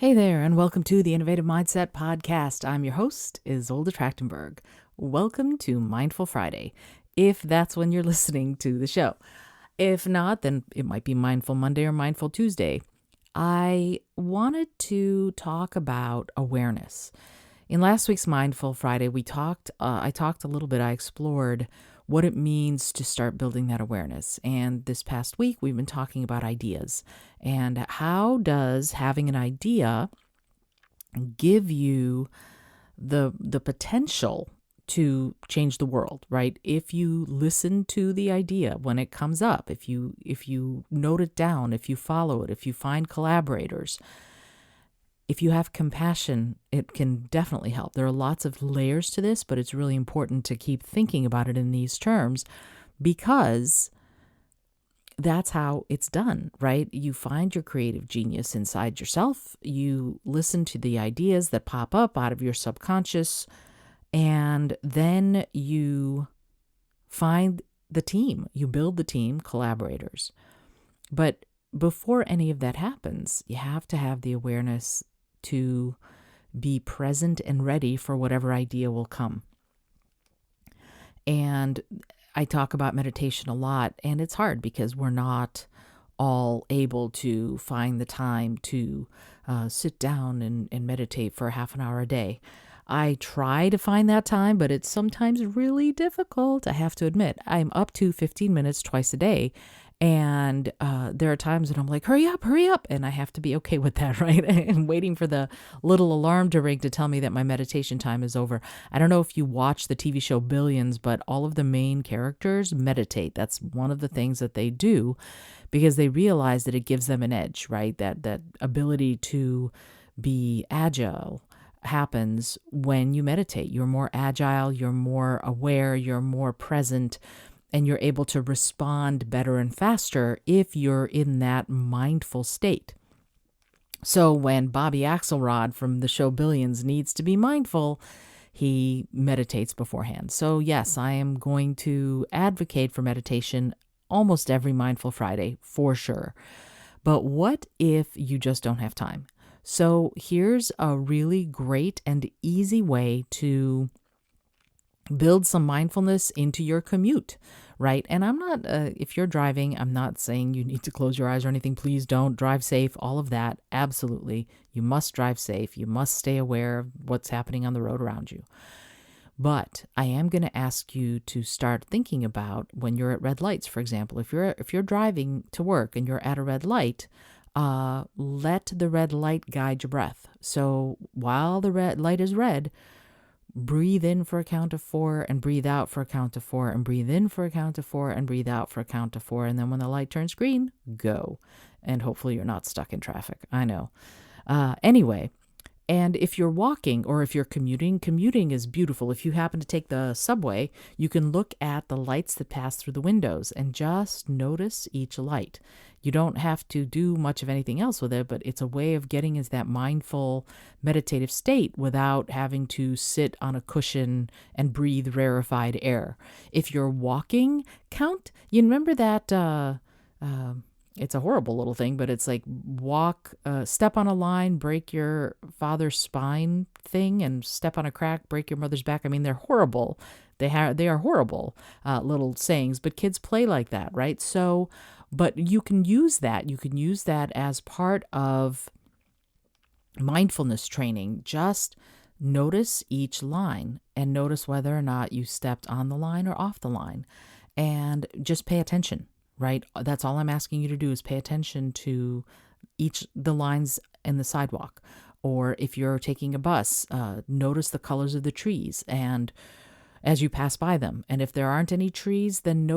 Hey there, and welcome to the Innovative Mindset Podcast. I'm your host, Isolde Trachtenberg. Welcome to Mindful Friday, if that's when you're listening to the show. If not, then it might be Mindful Monday or Mindful Tuesday. I wanted to talk about awareness. In last week's Mindful Friday, I talked a little bit, I explored what it means to start building that awareness. And this past week, we've been talking about ideas and how does having an idea give you the potential to change the world, right? If you listen to the idea when it comes up, if you note it down, if you follow it, if you find collaborators, if you have compassion, it can definitely help. There are lots of layers to this, but it's really important to keep thinking about it in these terms because that's how it's done, right? You find your creative genius inside yourself. You listen to the ideas that pop up out of your subconscious, and then you find the team. You build the team, collaborators. But before any of that happens, you have to have the awareness to be present and ready for whatever idea will come. And I talk about meditation a lot, and it's hard because we're not all able to find the time to sit down and meditate for half an hour a day. I try to find that time, but it's sometimes really difficult. I have to admit, I'm up to 15 minutes twice a day. And there are times when I'm like, hurry up. And I have to be okay with that, right? And waiting for the little alarm to ring to tell me that my meditation time is over. I don't know if you watch the TV show Billions, but all of the main characters meditate. That's one of the things that they do because they realize that it gives them an edge, right? That ability to be agile happens when you meditate. You're more agile, you're more aware, you're more present, and you're able to respond better and faster if you're in that mindful state. So when Bobby Axelrod from the show Billions needs to be mindful, he meditates beforehand. So yes, I am going to advocate for meditation almost every Mindful Friday, for sure. But what if you just don't have time? So here's a really great and easy way to build some mindfulness into your commute, right? And I'm not, if you're driving, I'm not saying you need to close your eyes or anything. Please don't. Drive safe, all of that. Absolutely. You must drive safe. You must stay aware of what's happening on the road around you. But I am going to ask you to start thinking about when you're at red lights, for example. If you're driving to work and you're at a red light, let the red light guide your breath. So while the red light is red, breathe in for a count of 4 and breathe out for a count of 4 and breathe in for a count of 4 and breathe out for a count of 4. And then when the light turns green, go. And hopefully you're not stuck in traffic. I know. Anyway, and if you're walking or if you're commuting is beautiful. If you happen to take the subway, you can look at the lights that pass through the windows and just notice each light. You don't have to do much of anything else with it, but it's a way of getting into that mindful, meditative state without having to sit on a cushion and breathe rarefied air. If you're walking, you remember that, it's a horrible little thing, but it's like step on a line, break your father's spine thing, and step on a crack, break your mother's back. I mean, they're horrible. They are horrible little sayings, but kids play like that, right? So, but you can use that. You can use that as part of mindfulness training. Just notice each line and notice whether or not you stepped on the line or off the line, and just pay attention. Right? That's all I'm asking you to do is pay attention to the lines in the sidewalk. Or if you're taking a bus, notice the colors of the trees and as you pass by them. And if there aren't any trees, then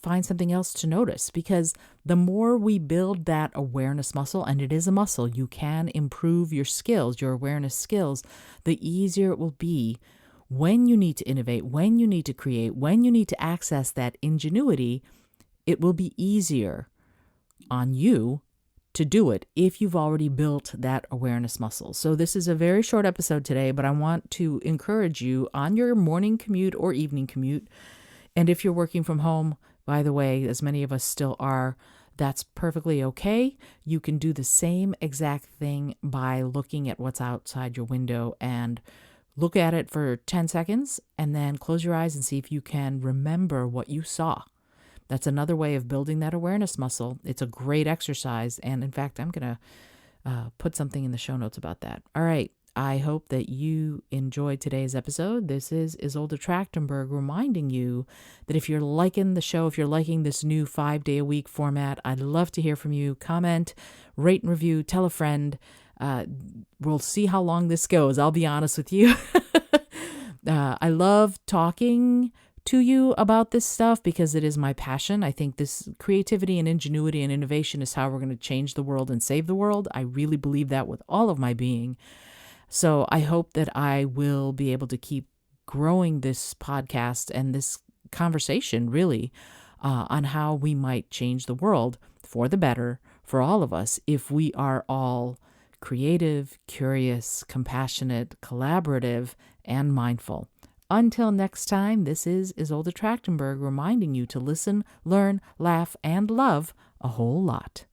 find something else to notice, because the more we build that awareness muscle, and it is a muscle, you can improve your skills, your awareness skills, the easier it will be when you need to innovate, when you need to create, when you need to access that ingenuity. It will be easier on you to do it if you've already built that awareness muscle. So this is a very short episode today, but I want to encourage you on your morning commute or evening commute. And if you're working from home, by the way, as many of us still are, That's perfectly okay. You can do the same exact thing by looking at what's outside your window and look at it for 10 seconds and then close your eyes and see if you can remember what you saw. That's another way of building that awareness muscle. It's a great exercise. And in fact, I'm going to put something in the show notes about that. All right. I hope that you enjoyed today's episode. This is Isolde Trachtenberg reminding you that if you're liking the show, if you're liking this new 5-day-a-week format, I'd love to hear from you. Comment, rate and review, tell a friend. We'll see how long this goes. I'll be honest with you. I love talking to you about this stuff because it is my passion. I think this creativity and ingenuity and innovation is how we're going to change the world and save the world. I really believe that with all of my being. So I hope that I will be able to keep growing this podcast and this conversation really on how we might change the world for the better for all of us if we are all creative, curious, compassionate, collaborative, and mindful. Until next time, this is Isolde Trachtenberg reminding you to listen, learn, laugh, and love a whole lot.